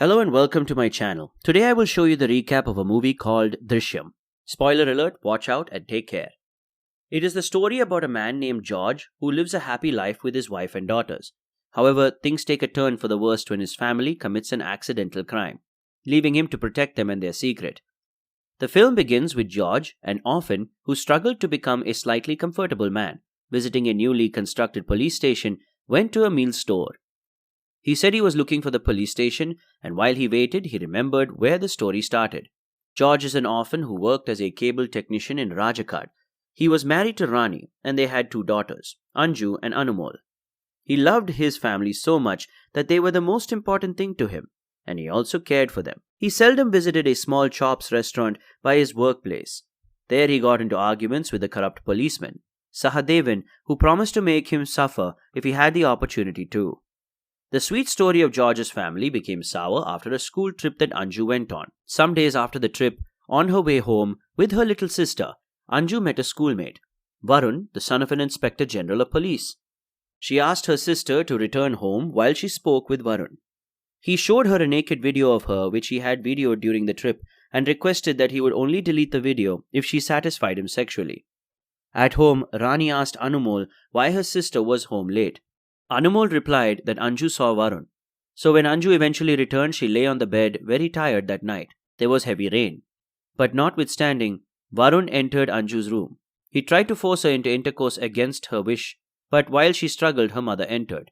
Hello and welcome to my channel. Today I will show you the recap of a movie called Drishyam. Spoiler alert, watch out and take care. It is the story about a man named George who lives a happy life with his wife and daughters. However, things take a turn for the worst when his family commits an accidental crime, leaving him to protect them and their secret. The film begins with George, an orphan who struggled to become a slightly comfortable man, visiting a newly constructed police station, went to a meal store. He said he was looking for the police station, and while he waited, he remembered where the story started. George is an orphan who worked as a cable technician in Rajakad. He was married to Rani, and they had two daughters, Anju and Anumol. He loved his family so much that they were the most important thing to him, and he also cared for them. He seldom visited a small chops restaurant by his workplace. There he got into arguments with a corrupt policeman, Sahadevan, who promised to make him suffer if he had the opportunity to. The sweet story of George's family became sour after a school trip that Anju went on. Some days after the trip, on her way home with her little sister, Anju met a schoolmate, Varun, the son of an inspector general of police. She asked her sister to return home while she spoke with Varun. He showed her a naked video of her which he had videoed during the trip and requested that he would only delete the video if she satisfied him sexually. At home, Rani asked Anumol why her sister was home late. Anumol replied that Anju saw Varun. So when Anju eventually returned, she lay on the bed very tired that night. There was heavy rain. But notwithstanding, Varun entered Anju's room. He tried to force her into intercourse against her wish, but while she struggled, her mother entered.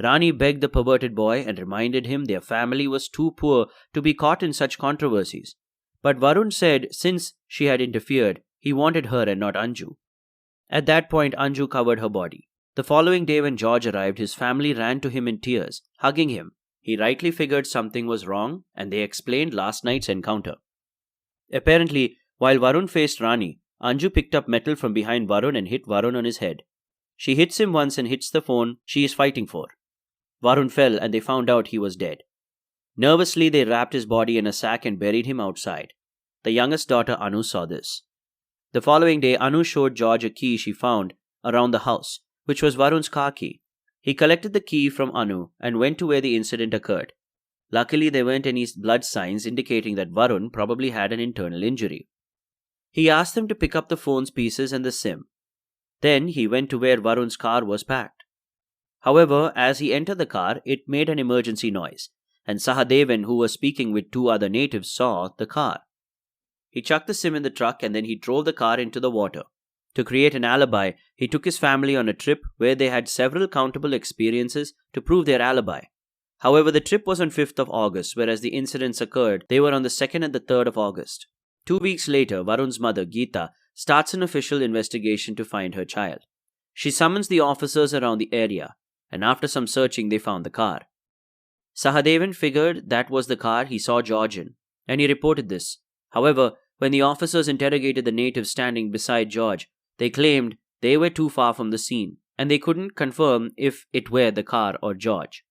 Rani begged the perverted boy and reminded him their family was too poor to be caught in such controversies. But Varun said since she had interfered, he wanted her and not Anju. At that point, Anju covered her body. The following day when George arrived, his family ran to him in tears, hugging him. He rightly figured something was wrong, and they explained last night's encounter. Apparently, while Varun faced Rani, Anju picked up metal from behind Varun and hit Varun on his head. She hits him once and hits the phone she is fighting for. Varun fell and they found out he was dead. Nervously, they wrapped his body in a sack and buried him outside. The youngest daughter, Anu, saw this. The following day, Anu showed George a key she found around the house, which was Varun's car key. He collected the key from Anu and went to where the incident occurred. Luckily, there weren't any blood signs indicating that Varun probably had an internal injury. He asked them to pick up the phone's pieces and the SIM. Then he went to where Varun's car was parked. However, as he entered the car, it made an emergency noise, and Sahadevan, who was speaking with two other natives, saw the car. He chucked the SIM in the truck and then he drove the car into the water. To create an alibi, he took his family on a trip where they had several countable experiences to prove their alibi. However, the trip was on 5th of August, whereas the incidents occurred, they were on the 2nd and the 3rd of August. 2 weeks later, Varun's mother, Geeta, starts an official investigation to find her child. She summons the officers around the area, and after some searching, they found the car. Sahadevan figured that was the car he saw George in, and he reported this. However, when the officers interrogated the natives standing beside George, they claimed they were too far from the scene, and they couldn't confirm if it were the car or George.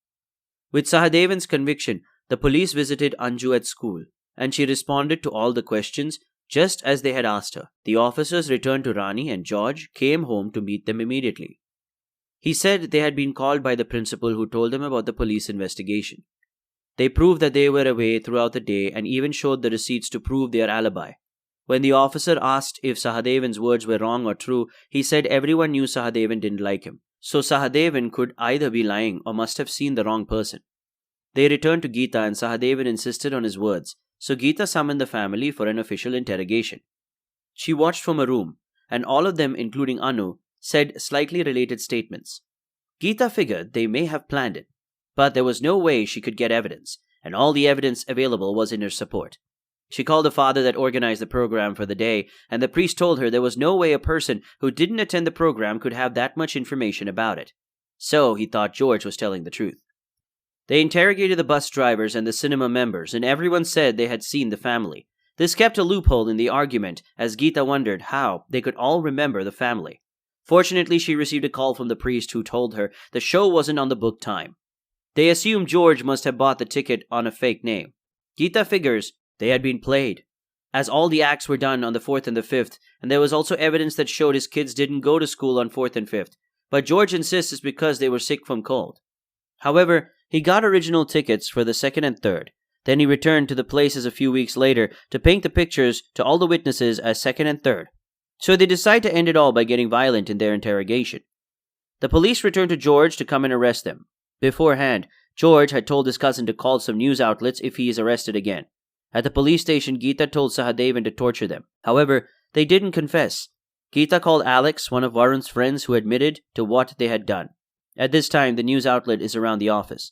With Sahadevan's conviction, the police visited Anju at school, and she responded to all the questions just as they had asked her. The officers returned to Rani and George came home to meet them immediately. He said they had been called by the principal who told them about the police investigation. They proved that they were away throughout the day and even showed the receipts to prove their alibi. When the officer asked if Sahadevan's words were wrong or true, he said everyone knew Sahadevan didn't like him. So Sahadevan could either be lying or must have seen the wrong person. They returned to Geeta and Sahadevan insisted on his words, so Geeta summoned the family for an official interrogation. She watched from a room, and all of them, including Anu, said slightly related statements. Geeta figured they may have planned it, but there was no way she could get evidence, and all the evidence available was in her support. She called the father that organized the program for the day, and the priest told her there was no way a person who didn't attend the program could have that much information about it. So he thought George was telling the truth. They interrogated the bus drivers and the cinema members, and everyone said they had seen the family. This kept a loophole in the argument, as Geeta wondered how they could all remember the family. Fortunately, she received a call from the priest who told her the show wasn't on the book time. They assumed George must have bought the ticket on a fake name. Geeta figures they had been played, as all the acts were done on the 4th and the 5th, and there was also evidence that showed his kids didn't go to school on 4th and 5th, but George insists it's because they were sick from cold. However, he got original tickets for the 2nd and 3rd, Then he returned to the places a few weeks later to paint the pictures to all the witnesses as second and third. So they decide to end it all by getting violent in their interrogation. The police return to George to come and arrest them. Beforehand, George had told his cousin to call some news outlets if he is arrested again. At the police station, Geeta told Sahadevan to torture them. However, they didn't confess. Geeta called Alex, one of Varun's friends, who admitted to what they had done. At this time, the news outlet is around the office.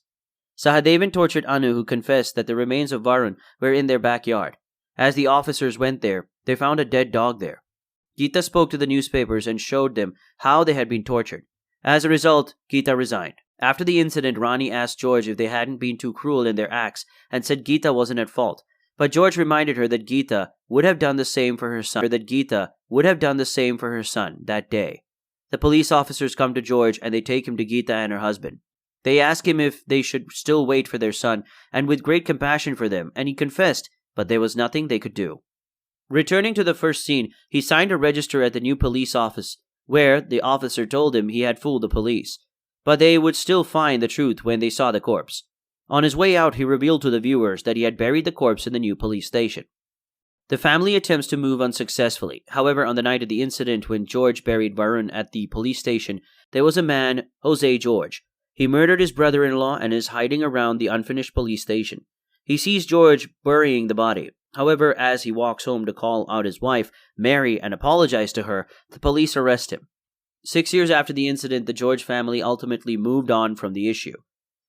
Sahadevan tortured Anu, who confessed that the remains of Varun were in their backyard. As the officers went there, they found a dead dog there. Geeta spoke to the newspapers and showed them how they had been tortured. As a result, Geeta resigned. After the incident, Rani asked George if they hadn't been too cruel in their acts and said Geeta wasn't at fault. But George reminded her that Geeta would have done the same for her son. That day. The police officers come to George and they take him to Geeta and her husband. They ask him if they should still wait for their son, and with great compassion for them, and he confessed, but there was nothing they could do. Returning to the first scene, he signed a register at the new police office, where the officer told him he had fooled the police, but they would still find the truth when they saw the corpse. On his way out, he revealed to the viewers that he had buried the corpse in the new police station. The family attempts to move unsuccessfully. However, on the night of the incident when George buried Varun at the police station, there was a man, Jose George. He murdered his brother-in-law and is hiding around the unfinished police station. He sees George burying the body. However, as he walks home to call out his wife, Mary, and apologize to her, the police arrest him. 6 years after the incident, the George family ultimately moved on from the issue.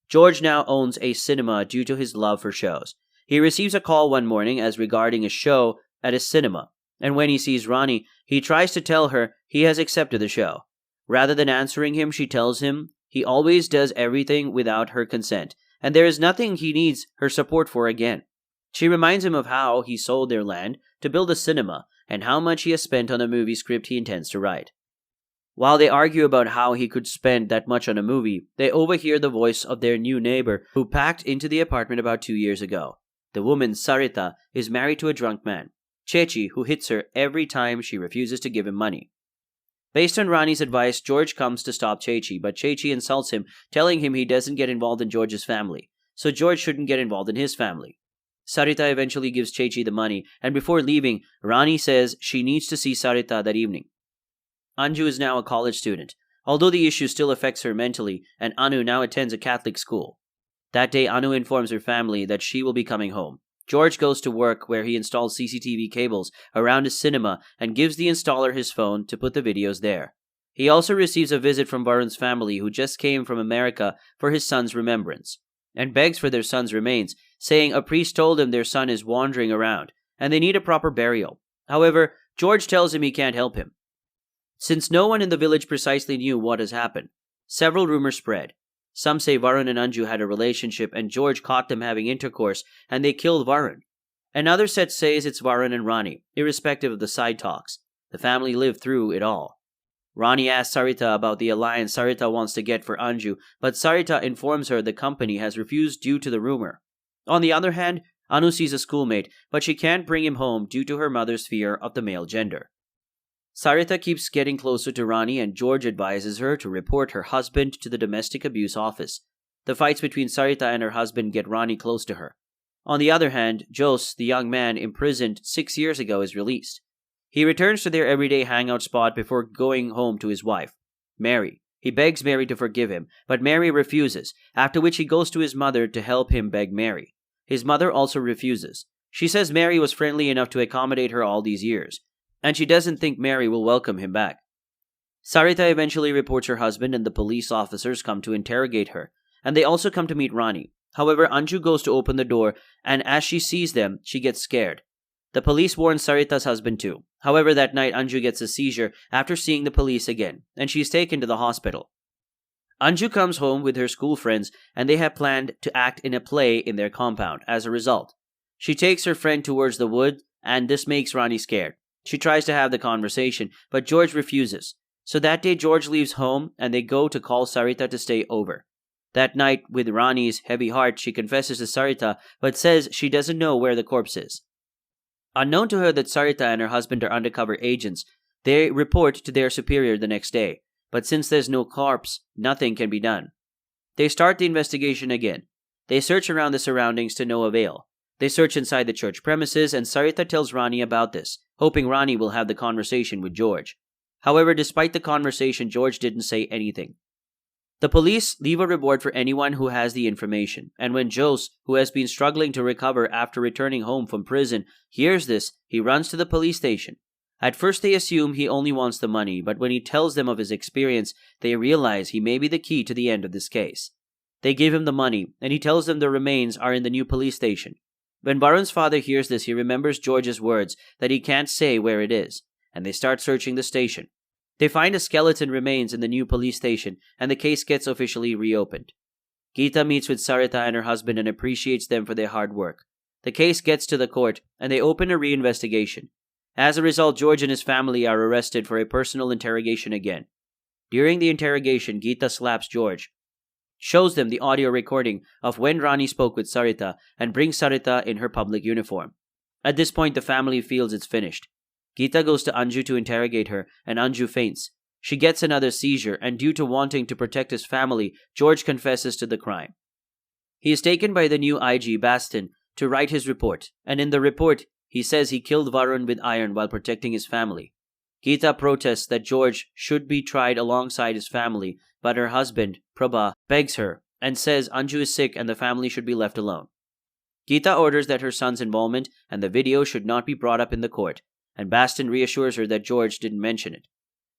George now owns a cinema due to his love for shows. He receives a call one morning as regarding a show at a cinema, and when he sees Rani, he tries to tell her he has accepted the show. Rather than answering him, she tells him he always does everything without her consent, and there is nothing he needs her support for again. She reminds him of how he sold their land to build a cinema and how much he has spent on a movie script he intends to write. While they argue about how he could spend that much on a movie, they overhear the voice of their new neighbor who packed into the apartment about 2 years ago. The woman, Sarita, is married to a drunk man, Chechi, who hits her every time she refuses to give him money. Based on Rani's advice, George comes to stop Chechi, but Chechi insults him, telling him he doesn't get involved in George's family, so George shouldn't get involved in his family. Sarita eventually gives Chechi the money, and before leaving, Rani says she needs to see Sarita that evening. Anju is now a college student, although the issue still affects her mentally, and Anu now attends a Catholic school. That day, Anu informs her family that she will be coming home. George goes to work where he installs CCTV cables around his cinema and gives the installer his phone to put the videos there. He also receives a visit from Varun's family, who just came from America for his son's remembrance, and begs for their son's remains, saying a priest told him their son is wandering around and they need a proper burial. However, George tells him he can't help him. Since no one in the village precisely knew what has happened, several rumors spread. Some say Varun and Anju had a relationship and George caught them having intercourse and they killed Varun. Another set says it's Varun and Rani, irrespective of the side talks. The family lived through it all. Rani asks Sarita about the alliance Sarita wants to get for Anju, but Sarita informs her the company has refused due to the rumor. On the other hand, Anu sees a schoolmate, but she can't bring him home due to her mother's fear of the male gender. Sarita keeps getting closer to Rani and George advises her to report her husband to the domestic abuse office. The fights between Sarita and her husband get Rani close to her. On the other hand, Jos, the young man imprisoned 6 years ago, is released. He returns to their everyday hangout spot before going home to his wife, Mary. He begs Mary to forgive him, but Mary refuses, after which he goes to his mother to help him beg Mary. His mother also refuses. She says Mary was friendly enough to accommodate her all these years, and she doesn't think Mary will welcome him back. Sarita eventually reports her husband and the police officers come to interrogate her, and they also come to meet Rani. However, Anju goes to open the door, and as she sees them, she gets scared. The police warn Sarita's husband too. However, that night Anju gets a seizure after seeing the police again, and she's taken to the hospital. Anju comes home with her school friends, and they have planned to act in a play in their compound. As a result, she takes her friend towards the wood, and this makes Rani scared. She tries to have the conversation, but George refuses. So that day George leaves home, and they go to call Sarita to stay over. That night, with Rani's heavy heart, she confesses to Sarita, but says she doesn't know where the corpse is. Unknown to her that Sarita and her husband are undercover agents, they report to their superior the next day. But since there's no corpse, nothing can be done. They start the investigation again. They search around the surroundings to no avail. They search inside the church premises, and Sarita tells Rani about this, hoping Rani will have the conversation with George. However, despite the conversation, George didn't say anything. The police leave a reward for anyone who has the information, and when Jose, who has been struggling to recover after returning home from prison, hears this, he runs to the police station. At first they assume he only wants the money, but when he tells them of his experience, they realize he may be the key to the end of this case. They give him the money, and he tells them the remains are in the new police station. When Varun's father hears this, he remembers George's words that he can't say where it is, and they start searching the station. They find a skeleton remains in the new police station, and the case gets officially reopened. Geeta meets with Sarita and her husband and appreciates them for their hard work. The case gets to the court, and they open a reinvestigation. As a result, George and his family are arrested for a personal interrogation again. During the interrogation, Geeta slaps George, shows them the audio recording of when Rani spoke with Sarita, and brings Sarita in her public uniform. At this point, the family feels it's finished. Geeta goes to Anju to interrogate her, and Anju faints. She gets another seizure, and due to wanting to protect his family, George confesses to the crime. He is taken by the new IG, Bastin, to write his report, and in the report, he says he killed Varun with iron while protecting his family. Geeta protests that George should be tried alongside his family, but her husband, Prabha, begs her and says Anju is sick and the family should be left alone. Geeta orders that her son's involvement and the video should not be brought up in the court, and Bastin reassures her that George didn't mention it.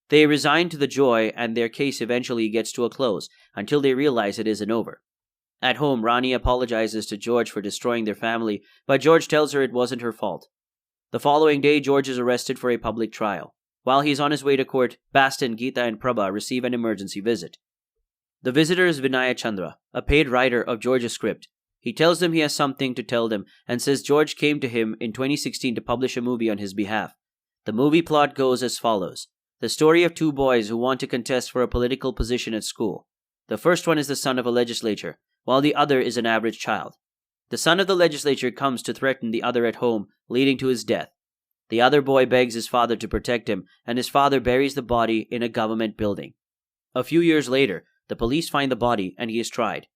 They resign to the joy, and their case eventually gets to a close until they realize it isn't over. At home, Rani apologizes to George for destroying their family, but George tells her it wasn't her fault. The following day, George is arrested for a public trial. While he's on his way to court, Bastin, Geeta, and Prabha receive an emergency visit. The visitor is Vinaya Chandra, a paid writer of George's script. He tells them he has something to tell them and says George came to him in 2016 to publish a movie on his behalf. The movie plot goes as follows. The story of two boys who want to contest for a political position at school. The first one is the son of a legislator, while the other is an average child. The son of the legislature comes to threaten the other at home, leading to his death. The other boy begs his father to protect him, and his father buries the body in a government building. A few years later, the police find the body and he is tried.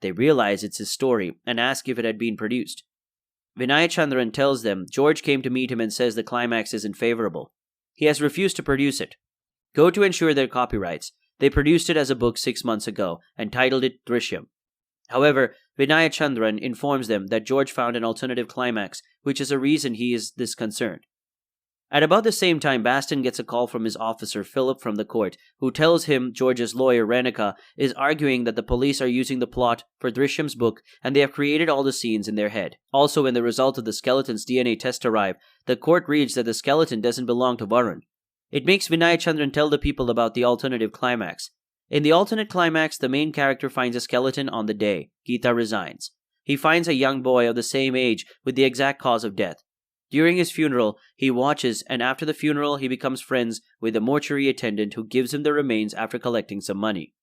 They realize it's his story and ask if it had been produced. Vinaya Chandran tells them George came to meet him and says the climax isn't favorable. He has refused to produce it. Go to ensure their copyrights. They produced it as a book 6 months ago and titled it Drishyam. However, Vinaya Chandran informs them that George found an alternative climax, which is a reason he is this concerned. At about the same time, Bastin gets a call from his officer, Philip, from the court, who tells him George's lawyer, Renika, is arguing that the police are using the plot for Drishyam's book and they have created all the scenes in their head. Also, when the result of the skeleton's DNA test arrive, the court reads that the skeleton doesn't belong to Varun. It makes Vinaya Chandran tell the people about the alternative climax. In the alternate climax, the main character finds a skeleton on the day Geeta resigns. He finds a young boy of the same age with the exact cause of death. During his funeral, he watches, and after the funeral, he becomes friends with the mortuary attendant who gives him the remains after collecting some money.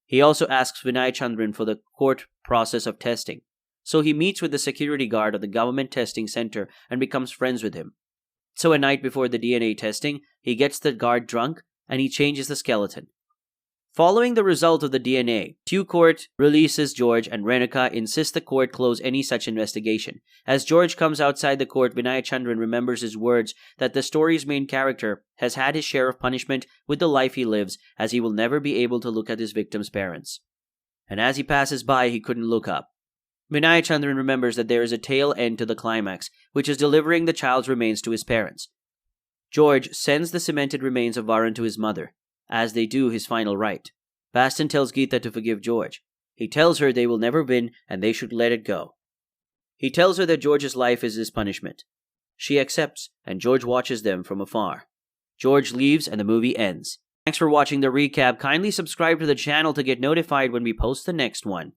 He also asks Vinay Chandran for the court process of testing. So he meets with the security guard of the government testing center and becomes friends with him. So a night before the DNA testing, he gets the guard drunk and he changes the skeleton. Following the result of the DNA, Tew Court releases George and Renika insists the court close any such investigation. As George comes outside the court, Vinaya Chandran remembers his words that the story's main character has had his share of punishment with the life he lives, as he will never be able to look at his victim's parents. And as he passes by, he couldn't look up. Vinaya Chandran remembers that there is a tail end to the climax, which is delivering the child's remains to his parents. George sends the cemented remains of Varun to his mother, as they do his final rite. Bastin tells Geeta to forgive George. He tells her they will never win and they should let it go. He tells her that George's life is his punishment. She accepts, and George watches them from afar. George leaves and the movie ends. Thanks for watching the recap. Kindly subscribe to the channel to get notified when we post the next one.